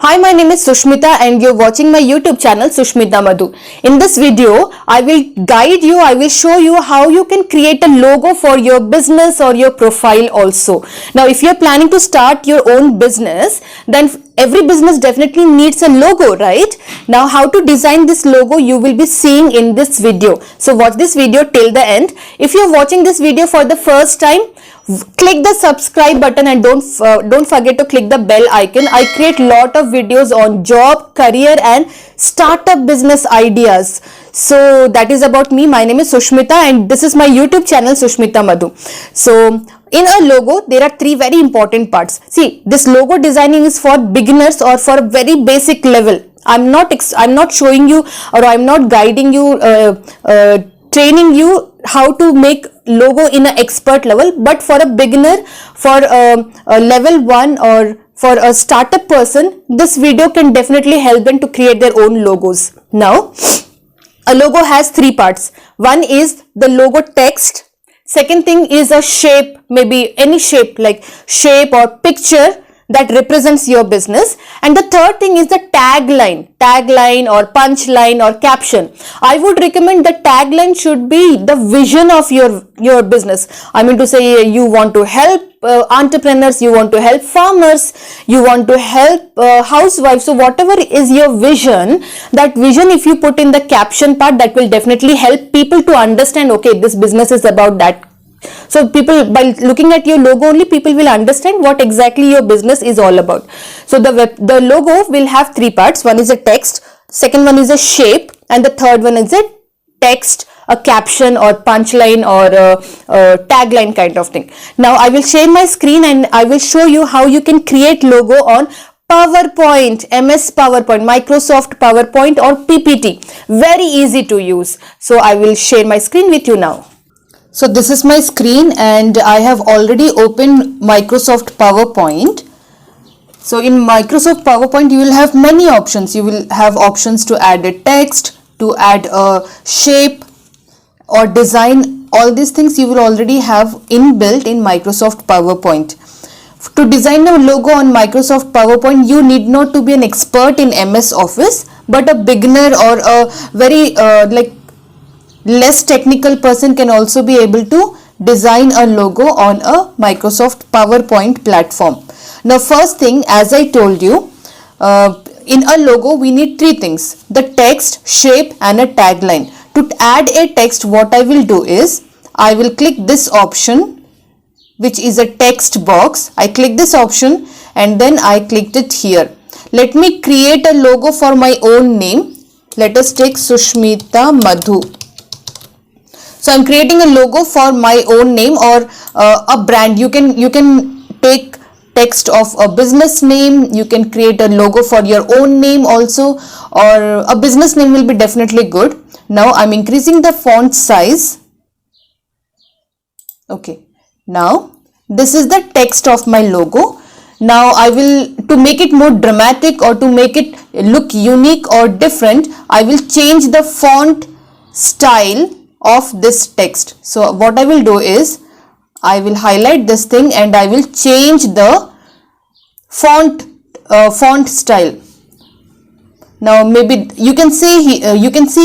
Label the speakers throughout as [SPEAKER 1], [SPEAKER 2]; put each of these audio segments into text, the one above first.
[SPEAKER 1] Hi, my name is Sushmita and you're watching my YouTube channel Sushmita Madhu. In this video, I will guide you, I will show you how you can create a logo for your business or your profile also. Now, if you're planning to start your own business, then every business definitely needs a logo, right? Now, how to design this logo you will be seeing in this video. So, watch this video till the end. If you're watching this video for the first time, click the subscribe button and don't forget to click the bell icon. I create lot of videos on job, career and startup business ideas. So that is about me. My name is Sushmita and this is my YouTube channel Sushmita Madhu. So in a logo there are three very important parts. See, this logo designing is for beginners or for a very basic level. I'm not showing you or I'm not guiding you training you how to make logo in an expert level, but for a beginner, for a level 1 or for a startup person, this video can definitely help them to create their own logos. Now, a logo has three parts. One is the logo text. Second thing is a shape, maybe any shape like shape or picture that represents your business, and the third thing is the tagline or punchline or caption. I would recommend the tagline should be the vision of your business. I mean to say, you want to help entrepreneurs, you want to help farmers, you want to help housewives. So whatever is your vision, that vision if you put in the caption part, that will definitely help people to understand, okay, this business is about that. So people, by looking at your logo only, people will understand what exactly your business is all about. So the logo will have three parts. One is a text, second one is a shape, and the third one is a text, a caption or punchline or a tagline kind of thing. Now I will share my screen and I will show you how you can create logo on PowerPoint, MS PowerPoint, Microsoft PowerPoint or PPT. Very easy to use. So I will share my screen with you now. So this is my screen and I have already opened Microsoft PowerPoint. So in Microsoft PowerPoint you will have many options. You will have options to add a text, to add a shape or design. All these things you will already have inbuilt in Microsoft PowerPoint. To design a logo on Microsoft PowerPoint, you need not to be an expert in MS Office, but a beginner or a very less technical person can also be able to design a logo on a Microsoft PowerPoint platform. Now first thing, as I told you, in a logo we need three things: the text, shape and a tagline. To add a text, what I will do is I will click this option, which is a text box. I click this option and then I clicked it here. Let me create a logo for my own name. Let us take Sushmita Madhu. So I'm creating a logo for my own name or a brand. You can take text of a business name. You can create a logo for your own name also, or a business name will be definitely good. Now I'm increasing the font size. Okay. Now this is the text of my logo. Now I will, to make it more dramatic or to make it look unique or different, I will change the font style of this text. So what I will do is I will highlight this thing and I will change the font style. Now maybe you can see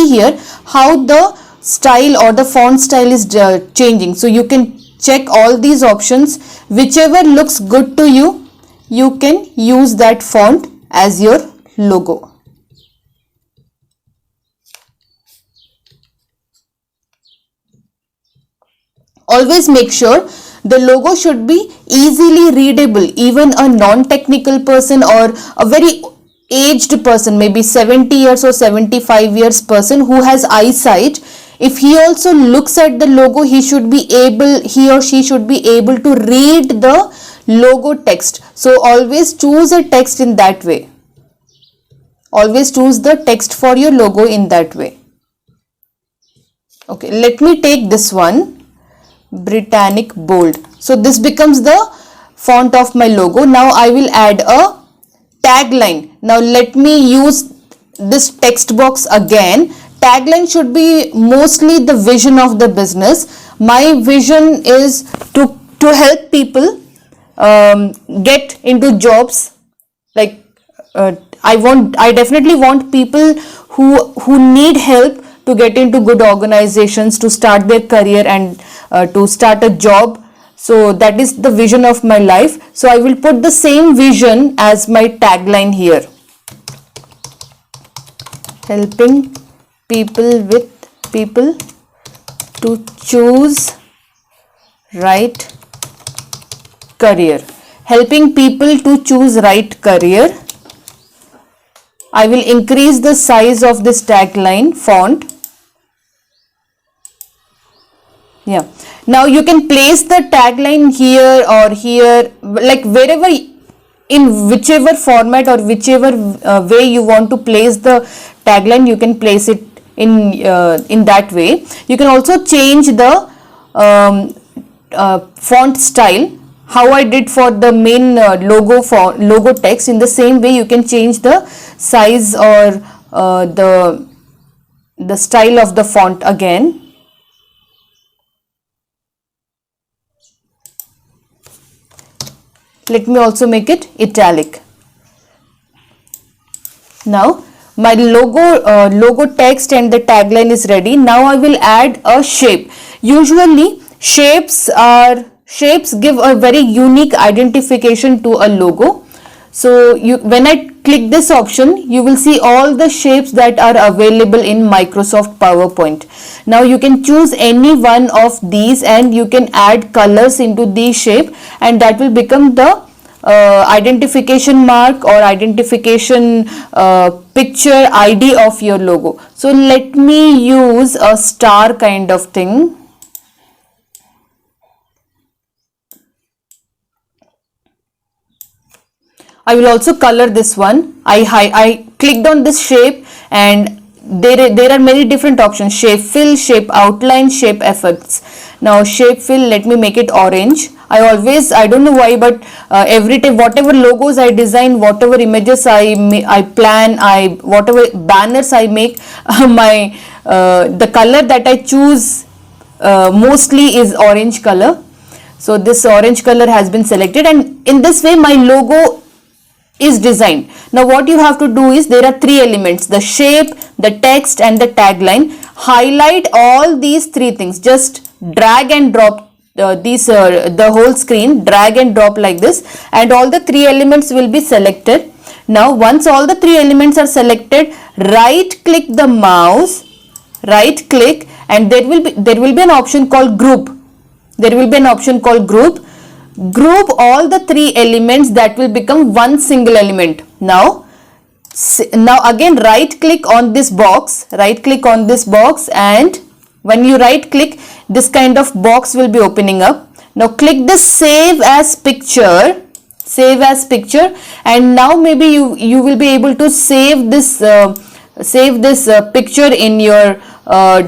[SPEAKER 1] here how the style or the font style is changing. So you can check all these options. Whichever looks good to you, you can use that font as your logo. Always make sure the logo should be easily readable. Even a non-technical person or a very aged person, maybe 70 years or 75 years person who has eyesight, if he also looks at the logo, he or she should be able to read the logo text. So always choose a text in that way. Always choose the text for your logo in that way. Okay, let me take this one, Britannic Bold. So this becomes the font of my logo. Now I will add a tagline. Now let me use this text box again. Tagline should be mostly the vision of the business. My vision is to help people get into jobs, like I definitely want people who need help to get into good organizations, to start their career, and to start a job. So that is the vision of my life. So I will put the same vision as my tagline here. Helping people to choose right career. Helping people to choose right career. I will increase the size of this tagline font. Yeah. Now you can place the tagline here or here, like wherever, in whichever format or whichever way you want to place the tagline, you can place it in that way. You can also change the font style, how I did for the main logo text. In the same way, you can change the size or the style of the font again. Let me also make it italic. Now my logo text and the tagline is ready. Now I will add a shape. Usually shapes give a very unique identification to a logo. So when I click this option, you will see all the shapes that are available in Microsoft PowerPoint. Now you can choose any one of these and you can add colors into the shape, and that will become the identification mark or identification picture ID of your logo. So let me use a star kind of thing. I will also color this one. I clicked on this shape, and there are many different options: shape fill, shape outline, shape effects. Now shape fill, let me make it orange. I don't know why, but every time whatever logos I design, whatever images I plan, whatever banners I make, the color that I choose mostly is orange color. So this orange color has been selected, and in this way my logo is designed. Now what you have to do is, there are three elements: the shape, the text, and the tagline. Highlight all these three things. Just drag and drop the whole screen, drag and drop like this, and all the three elements will be selected. Now once all the three elements are selected, right click the mouse, right click, and there will be an option called group. There will be an option called group. Group all the three elements, that will become one single element. Now again right click on this box, and when you right click, this kind of box will be opening up. Now click the save as picture, and now maybe you will be able to save this picture in your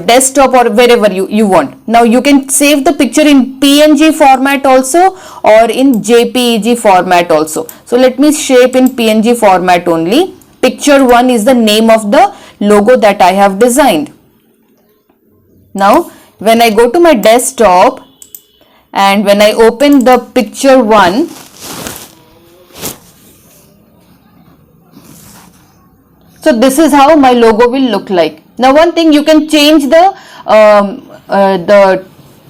[SPEAKER 1] desktop or wherever you want. Now you can save the picture in PNG format also, or in JPEG format also. So let me shape in PNG format only. Picture 1 is the name of the logo that I have designed. Now when I go to my desktop and when I open the picture 1, so this is how my logo will look like. Now one thing, you can change the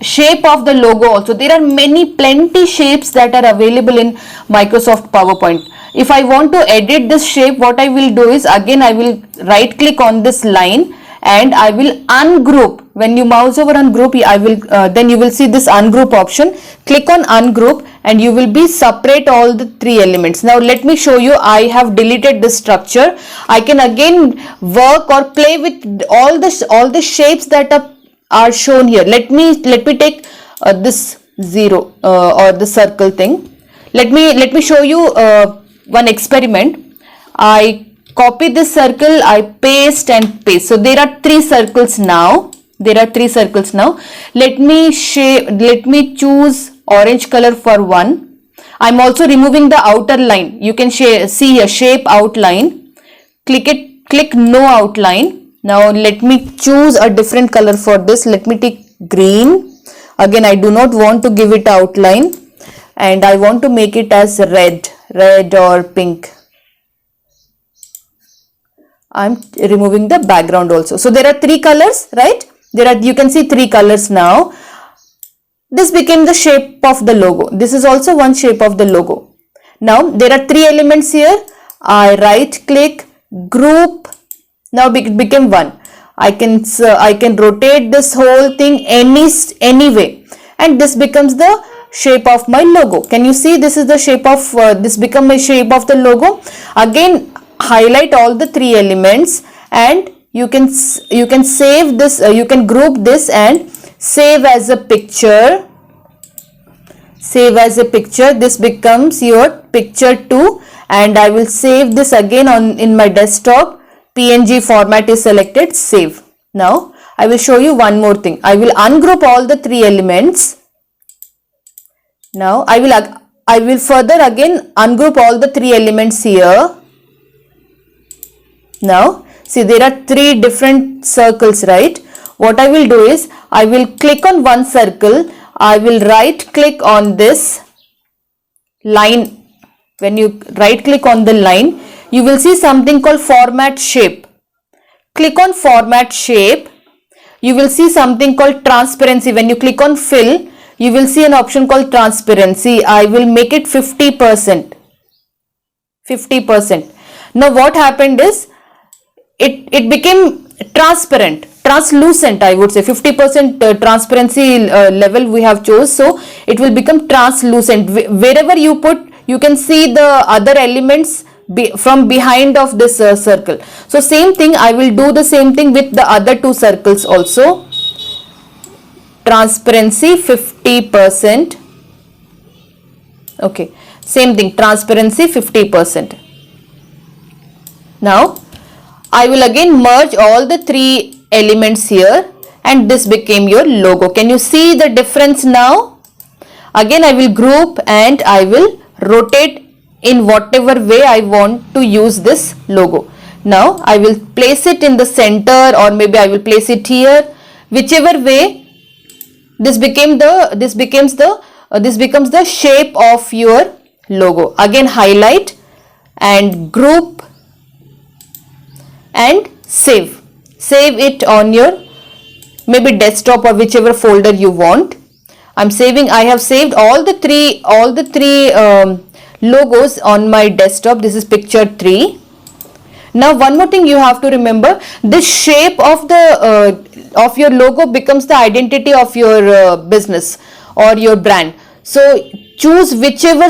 [SPEAKER 1] shape of the logo also. There are plenty shapes that are available in Microsoft PowerPoint. If I want to edit this shape, what I will do is, again I will right click on this line and I will ungroup. When you mouse over on group, then you will see this ungroup option. Click on ungroup and you will be separate all the three elements. Now let me show you. I have deleted this structure. I can again work or play with all the shapes that are shown here. Let me take this zero or the circle thing. Let me show you one experiment. I copy this circle, I paste and paste. So there are three circles now. Let me choose orange color for one. I'm also removing the outer line. You can see a shape outline. Click no outline. Now let me choose a different color for this. Let me take green. Again, I do not want to give it outline, and I want to make it as red or pink. I'm removing the background also. So there are three colors, right? You can see three colors now. This became the shape of the logo. This is also one shape of the logo. Now there are three elements here. I right click, group. Now it became one. I can rotate this whole thing any way, and this becomes the shape of my logo. Can you see? This is the shape of this become my shape of the logo. Again, highlight all the three elements, and you can save this. You can group this and save as a picture. Save as a picture. This becomes your picture 2, and I will save this again in my desktop. PNG format is selected. Save. Now I will show you one more thing. I will ungroup all the three elements. Now I will further again ungroup all the three elements here. Now see, there are three different circles, right? What I will do is I will click on one circle. I will right click on this line. When you right click on the line, you will see something called format shape. Click on format shape. You will see something called transparency. When you click on fill, you will see an option called transparency. I will make it 50%. 50%. Now what happened is it became translucent, I would say. 50% transparency level we have chose, so it will become translucent. Wherever you put, you can see the other elements from behind of this circle. So same thing, I will do the same thing with the other two circles also. Transparency 50%. Okay, same thing, transparency 50%. Now I will again merge all the three elements here, and this became your logo. Can you see the difference now? Again I will group and I will rotate in whatever way I want to use this logo. Now I will place it in the center, or maybe I will place it here. Whichever way, this becomes the shape of your logo. Again highlight and group and save it on your maybe desktop or whichever folder you want. I have saved all the three logos on my desktop. This is picture 3. Now one more thing you have to remember, this shape of the of your logo becomes the identity of your business or your brand. So choose whichever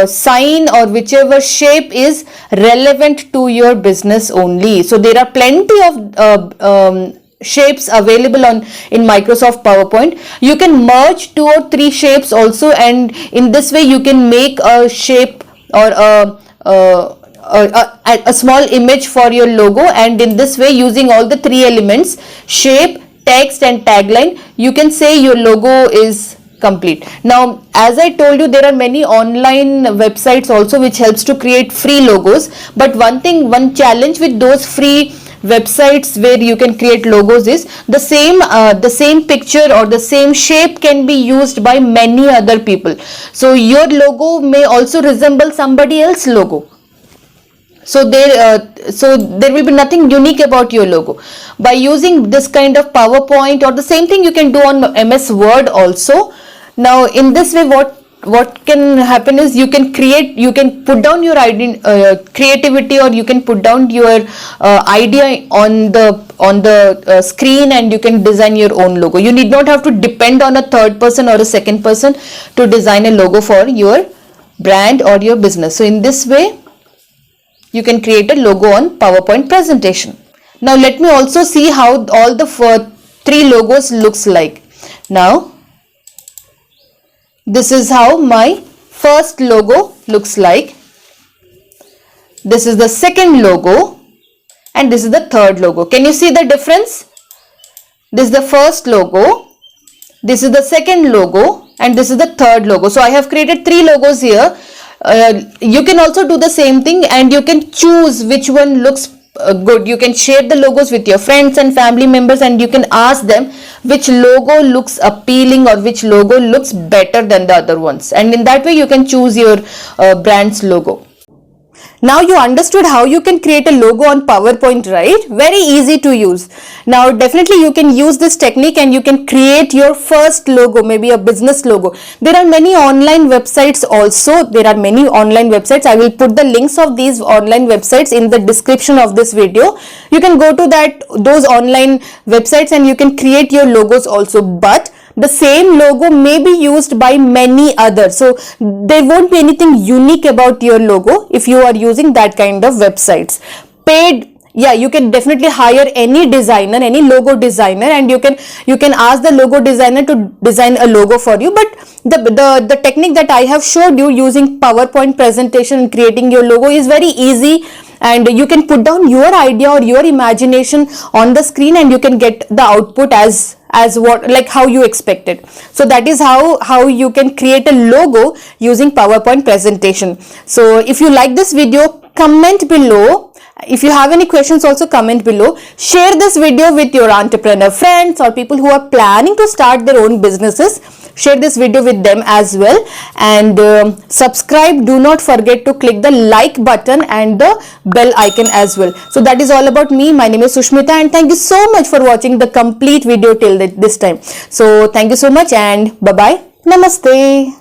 [SPEAKER 1] sign or whichever shape is relevant to your business only. So there are plenty of shapes available in Microsoft PowerPoint. You can merge 2 or 3 shapes also, and in this way you can make a shape or a small image for your logo, and in this way, using all the 3 elements, shape, text and tagline, you can say your logo is complete. Now as I told you, there are many online websites also which helps to create free logos, but one challenge with those free websites where you can create logos is the same picture or the same shape can be used by many other people. So your logo may also resemble somebody else's logo. So there will be nothing unique about your logo. By using this kind of PowerPoint, or the same thing you can do on MS Word also. Now in this way, what can happen is you can put down your creativity, or you can put down your idea on the screen, and you can design your own logo. You need not have to depend on a third person or a second person to design a logo for your brand or your business. So in this way, you can create a logo on PowerPoint presentation. Now let me also see how all the 3 logos looks like. Now this is how my first logo looks like. This is the second logo, and this is the third logo. Can you see the difference? This is the first logo, this is the second logo, and this is the third logo. So I have created 3 logos here. You can also do the same thing, and you can choose which one looks good. You can share the logos with your friends and family members, and you can ask them which logo looks appealing or which logo looks better than the other ones, and in that way you can choose your brand's logo. Now you understood how you can create a logo on PowerPoint, right? Very easy to use. Now definitely you can use this technique and you can create your first logo, maybe a business logo. There are many online websites also. There are many online websites. I will put the links of these online websites in the description of this video. You can go to those online websites and you can create your logos also. But the same logo may be used by many others, so there won't be anything unique about your logo if you are using that kind of websites. Paid, yeah, you can definitely hire any designer, any logo designer, and you can ask the logo designer to design a logo for you. But the technique that I have showed you using PowerPoint presentation and creating your logo is very easy, and you can put down your idea or your imagination on the screen and you can get the output as what, like how you expect it. So that is how you can create a logo using PowerPoint presentation. So if you like this video, comment below. If you have any questions, also comment below. Share this video with your entrepreneur friends or people who are planning to start their own businesses. Share this video with them as well, and subscribe. Do not forget to click the like button and the bell icon as well. So that is all about me. My name is Sushmita, and thank you so much for watching the complete video till this time. So thank you so much, and bye bye. Namaste.